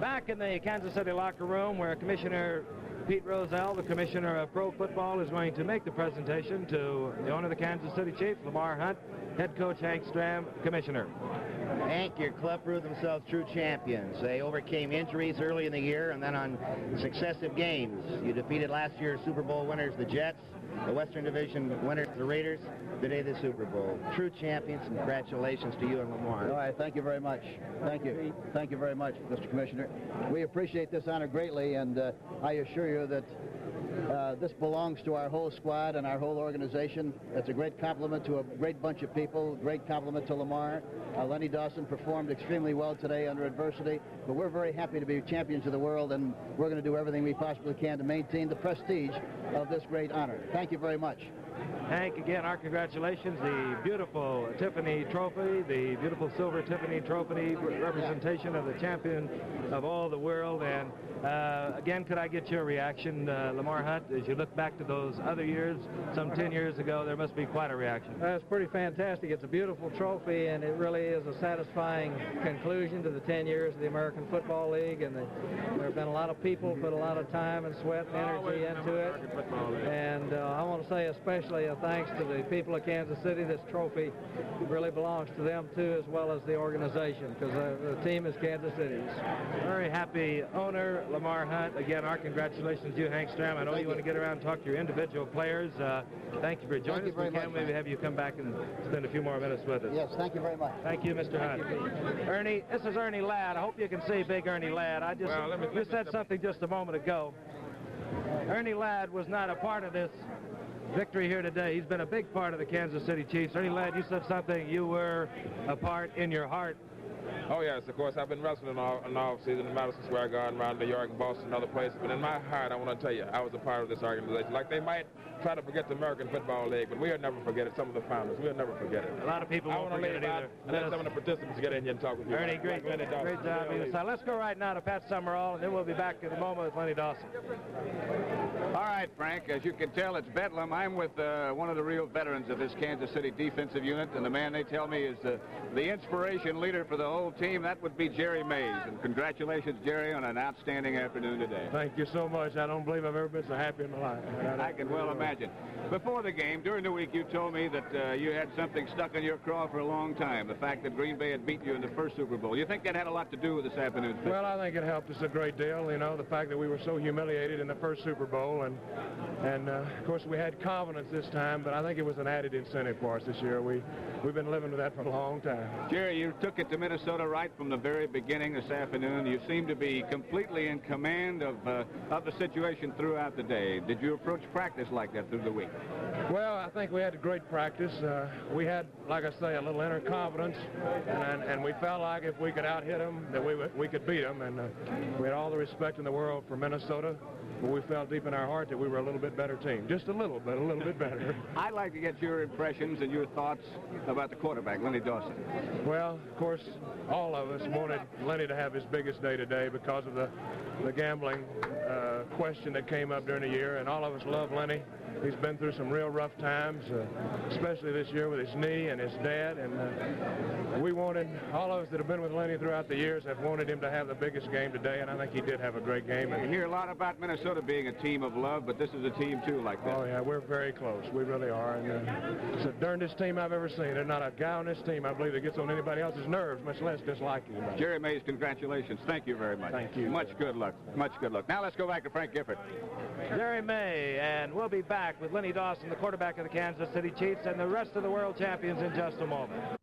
Back in the Kansas City locker room where Commissioner Pete Rozelle, the Commissioner of Pro Football, is going to make the presentation to the owner of the Kansas City Chiefs, Lamar Hunt, head coach Hank Stram, Commissioner. Hank, your club proved themselves true champions. They overcame injuries early in the year, and then on successive games, you defeated last year's Super Bowl winners, the Jets, the Western Division winners, the Raiders, today the Super Bowl. True champions, and congratulations to you and Lamar. All right, thank you very much. Thank you. Thank you very much, Mr. Commissioner. We appreciate this honor greatly, and I assure you that this belongs to our whole squad and our whole organization. It's a great compliment to a great bunch of people, great compliment to Lamar. Lenny Dawson performed extremely well today under adversity, but we're very happy to be champions of the world, and we're going to do everything we possibly can to maintain the prestige of this great honor. Thank you very much. Hank, again, our congratulations. The beautiful Tiffany Trophy, the beautiful silver Tiffany Trophy representation of the champion of all the world. And again, could I get your reaction, Lamar Hunt, as you look back to those other years, some 10 years ago? There must be quite a reaction. It's pretty fantastic. It's a beautiful trophy, and it really is a satisfying conclusion to the 10 years of the American Football League. And there have been a lot of people put a lot of time and sweat and energy into it. And I want to say especially a thanks to the people of Kansas City. This trophy really belongs to them too, as well as the organization, because the team is Kansas City's. Very happy owner, Lamar Hunt. Again, our congratulations to you, Hank Stram. I know you want to get around and talk to your individual players. Thank you for joining us. We can maybe have you come back and spend a few more minutes with us. Yes, thank you very much. Thank you, Mr. Hunt. Ernie, this is Ernie Ladd. I hope you can see big Ernie Ladd. You said something just a moment ago. Ernie Ladd was not a part of this victory here today. He's been a big part of the Kansas City Chiefs. Ernie Ladd, you said something. You were a part in your heart. Oh, yes, of course. I've been wrestling all season in Madison Square Garden, around New York and Boston and other places. But in my heart, I want to tell you, I was a part of this organization. Like, they might try to forget the American Football League, but we'll never forget it. Some of the founders, we'll never forget it. A lot of people won't forget it either. And let some of the participants get in here and talk with you. Ernie, great job. So let's go right now to Pat Summerall, and then we'll be back in a moment with Lenny Dawson. All right, Frank, as you can tell, it's Bedlam. I'm with one of the real veterans of this Kansas City defensive unit, and the man they tell me is the inspiration leader for the whole team. That would be Jerry Mays. And congratulations, Jerry, on an outstanding afternoon today. Thank you so much. I don't believe I've ever been so happy in my life. I can well imagine. Before the game, during the week, you told me that you had something stuck in your craw for a long time, the fact that Green Bay had beaten you in the first Super Bowl. You think that had a lot to do with this afternoon's victory? Well, I think it helped us a great deal, you know, the fact that we were so humiliated in the first Super Bowl. And of course, we had confidence this time, but I think it was an added incentive for us this year. We've been living with that for a long time. Jerry, you took it to Minnesota right from the very beginning this afternoon. You seem to be completely in command of the situation throughout the day. Did you approach practice like that through the week? Well, I think we had a great practice. We had, like I say, a little inner confidence, and we felt like if we could out-hit them, that we could beat them. And we had all the respect in the world for Minnesota, but we felt deep in our heart that we were a little bit better team. Just a little bit better. I'd like to get your impressions and your thoughts about the quarterback, Lenny Dawson. Well, of course, all of us wanted Lenny to have his biggest day today because of the gambling question that came up during the year, and all of us love Lenny. He's been through some real rough times, especially this year with his knee and his dad, and we wanted, all of us that have been with Lenny throughout the years have wanted him to have the biggest game today, and I think he did have a great game. You hear a lot about Minnesota being a team of love, but this is a team, too, like that. Oh, yeah, we're very close. We really are. And it's the darndest team I've ever seen. There's not a guy on this team, I believe, that gets on anybody else's nerves, much less disliking him. Jerry Mays, congratulations. Thank you very much. Thank you. Much good luck. Much good luck. Now let's go back to Frank Gifford. Jerry May, and we'll be back with Lenny Dawson, the quarterback of the Kansas City Chiefs, and the rest of the world champions in just a moment.